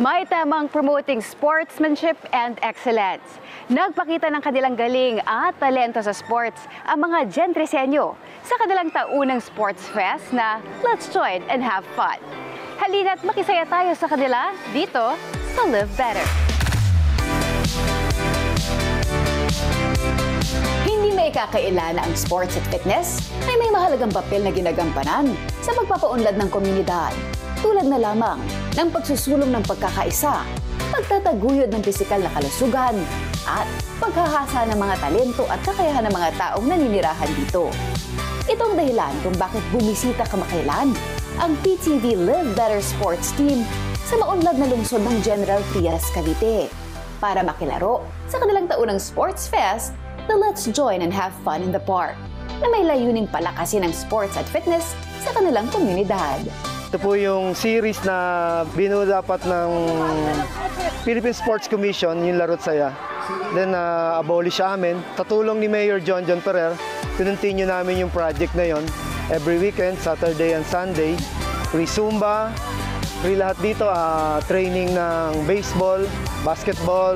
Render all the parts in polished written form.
May temang promoting sportsmanship and excellence. Nagpakita ng kanilang galing at talento sa sports ang mga Gentrisenyo sa kanilang taunang sports fest na Let's Join and Have Fun. Halina't makisaya tayo sa kanila dito sa Live Better. Hindi may ikakaila na ang sports at fitness ay may mahalagang papel na ginagampanan sa pagpapaunlad ng komunidad. Tulad na lamang ng pagsusulong ng pagkakaisa, pagtataguyod ng pisikal na kalusugan, at paghahasa ng mga talento at kakayahan ng mga taong naninirahan dito. Ito ang dahilan kung bakit bumisita kamakailan ang PTV Live Better Sports Team sa maunlad na lungsod ng General Trias, Cavite para makilaro sa kanilang taunang sports fest na Let's Join and Have Fun in the Park na may layuning palakasin ang sports at fitness sa kanilang komunidad. Ito po yung series na binuo dapat ng Philippine Sports Commission, yung Larot Saya. Then abolish amin. Sa tulong ni Mayor John Ferrer, continue namin yung project na yon. Every weekend, Saturday and Sunday, free Zumba, free lahat dito, training ng baseball, basketball,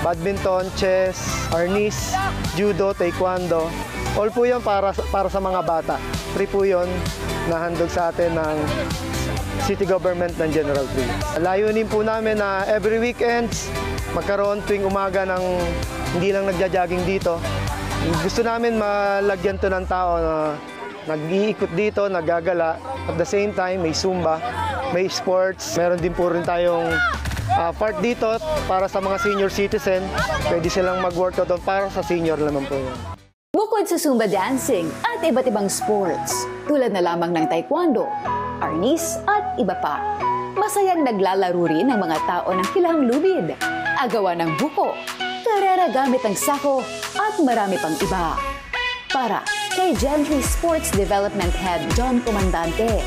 badminton, chess, arnis, judo, taekwondo. All po yan para sa mga bata. Free po yun na handog sa atin ng City Government ng General Trias. Layunin po namin na every weekends, magkaroon tuwing umaga ng hindi lang nagja-jogging dito. Gusto namin malagyan to ng tao na nag-iikot dito, naggagala. At the same time, may Zumba, may sports. Meron din po rin tayong part dito para sa mga senior citizen. Pwede silang mag-workout doon para sa senior naman po yun. Bukod sa Zumba dancing at iba't ibang sports, tulad na lamang ng taekwondo, arnis at iba pa, masayang naglalaro rin ang mga tao ng kilahang lubid, agawan ng buko, karera gamit ang sako at marami pang iba. Para kay Gentry Sports Development Head John Comandante,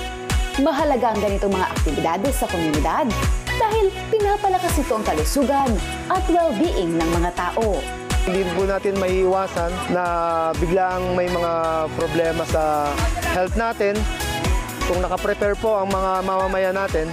mahalaga ang ganitong mga aktibidades sa komunidad dahil pinapalakas ito ang kalusugan at well-being ng mga tao. Hindi po natin maiiwasan na biglang may mga problema sa health natin. Kung nakaprepare po ang mga mamamayan natin,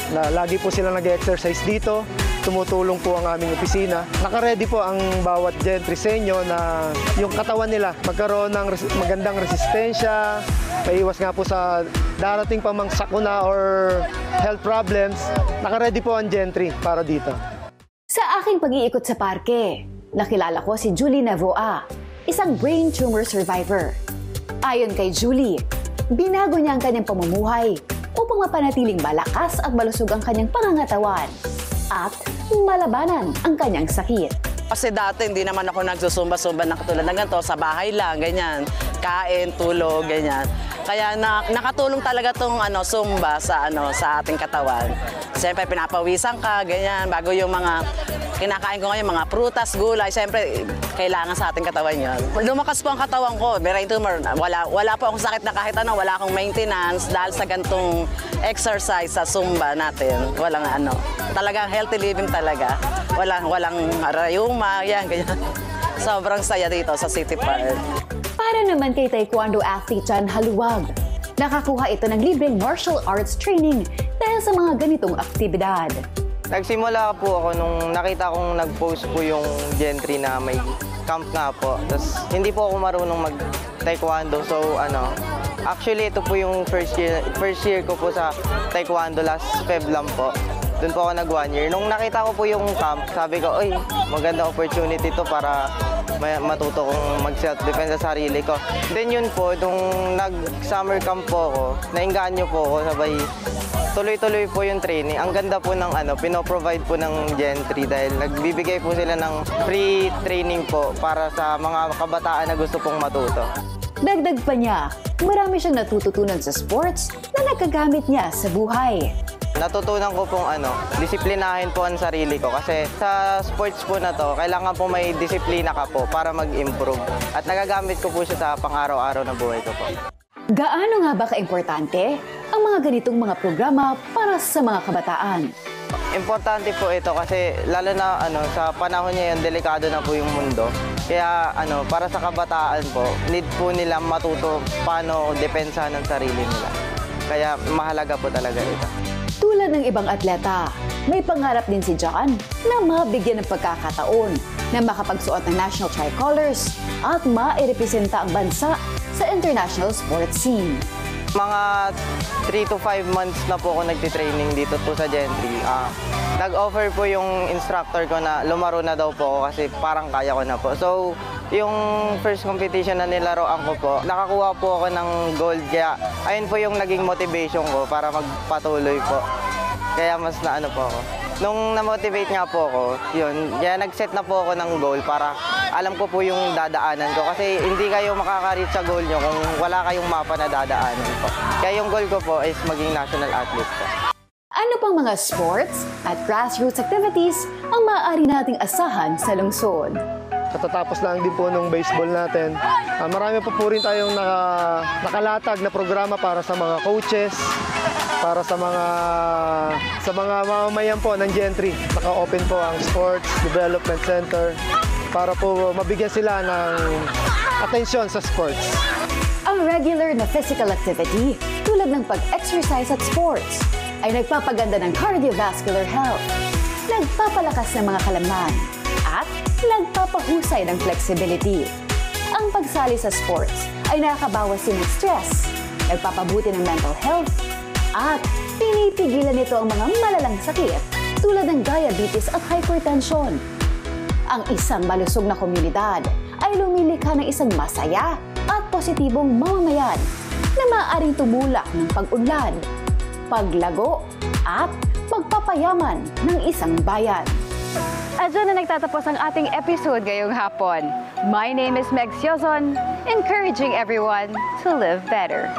na lagi po sila nag-exercise dito, tumutulong po ang aming opisina. Naka-ready po ang bawat Gentrisenyo na yung katawan nila magkaroon ng magandang resistensya, maiiwas nga po sa darating pa mang sakuna or health problems. Naka-ready po ang Gentry para dito. Sa aking pag-iikot sa parke, nakilala ko si Julie Navoa, isang brain tumor survivor. Ayon kay Julie, binago niya ang kanyang pamumuhay upang mapanatiling malakas at malusog ang kanyang pangangatawan at malabanan ang kanyang sakit. Kasi dati hindi naman ako nagsusumba-sumba na katulad ng ganito, sa bahay lang, ganyan, kain, tulog, ganyan. Kaya nakatulong talaga tong Zumba sa ating katawan. Siyempre pinapawisan ka, ganyan, bago yung mga kinakain ko ngayon, mga prutas, gulay, siyempre kailangan sa ating katawan yun. Lumakas po ang katawan ko, brain tumor, wala po akong sakit na kahit wala akong maintenance dahil sa gantong exercise sa Zumba natin. Walang talagang healthy living talaga. Walang rayuma, yan, ganyan. Sobrang saya dito sa City Park. Para naman kay taekwondo athlete Jan Haluwag, nakakuha ito ng libreng martial arts training dahil sa mga ganitong aktibidad. Nagsimula po ako nung nakita kong nag-post po yung Gentry na may camp nga po. Tapos hindi po ako marunong mag-taekwondo. So actually ito po yung first year ko po sa taekwondo, last Feb lang po. Doon po ako nag 1 year. Nung nakita ko po yung camp, sabi ko, "Oy, maganda opportunity to para matuto kong mag-self-defense sa sarili ko." Then yun po, nung nag-summer camp po ako, nainganyo po ako, sabay tuloy-tuloy po yung training. Ang ganda po ng pinoprovide po ng Gentry dahil nagbibigay po sila ng free training po para sa mga kabataan na gusto pong matuto. Dagdag pa niya, marami siyang natututunan sa sports na nagagamit niya sa buhay. Natutunan ko pong disiplinahin po ang sarili ko kasi sa sports po na to, kailangan po may disiplina ka po para mag-improve. At nagagamit ko po siya sa pang-araw-araw na buhay ko po. Gaano nga ba kaimportante ang mga ganitong mga programa para sa mga kabataan? Importante po ito kasi lalo na sa panahon ngayon, delikado na po yung mundo. Kaya para sa kabataan po, need po nila matuto paano depensahan ng sarili nila. Kaya mahalaga po talaga ito. Tulad ng ibang atleta, may pangarap din si John na mabigyan ng pagkakataon na makapagsuot ng national tricolors at mairepresenta ang bansa sa international sports scene. Mga 3 to 5 months na po ako nagtitraining dito po sa Gentry. Nag-offer po yung instructor ko na lumaro na daw po ako kasi parang kaya ko na po. So, yung first competition na nilaroan ko po, nakakuha po ako ng gold. Kaya ayun po yung naging motivation ko para magpatuloy po. Kaya mas naano po ako. Nung na-motivate nga po ako, yun, kaya nag-set na po ako ng goal para alam ko po yung dadaanan ko. Kasi hindi kayo makaka-reach sa goal nyo kung wala kayong mapa na dadaanan po. Kaya yung goal ko po is maging national athlete po. Ano pang mga sports at grassroots activities ang maaari nating asahan sa lungsod? Katatapos lang din po nung baseball natin. Marami po rin tayong nakalatag na programa para sa mga coaches, para sa mga mamamayan po ng Gentry. Naka-open po ang Sports Development Center para po mabigyan sila ng atensyon sa sports. Ang regular na physical activity tulad ng pag-exercise at sports ay nagpapaganda ng cardiovascular health, nagpapalakas ng mga kalamnan, at nagpapahusay ng flexibility. Ang pagsali sa sports ay nakakabawas din ng stress, nagpapabuti ng mental health, at pinipigilan nito ang mga malalang sakit tulad ng diabetes at hypertension. Ang isang malusog na komunidad ay lumilikha ng isang masaya at positibong mamamayan na maaaring tumulak ng pag-unlad, paglago, at pagpapayaman ng isang bayan. At dyan na nagtatapos ang ating episode ngayong hapon. My name is Meg Siozon, encouraging everyone to live better.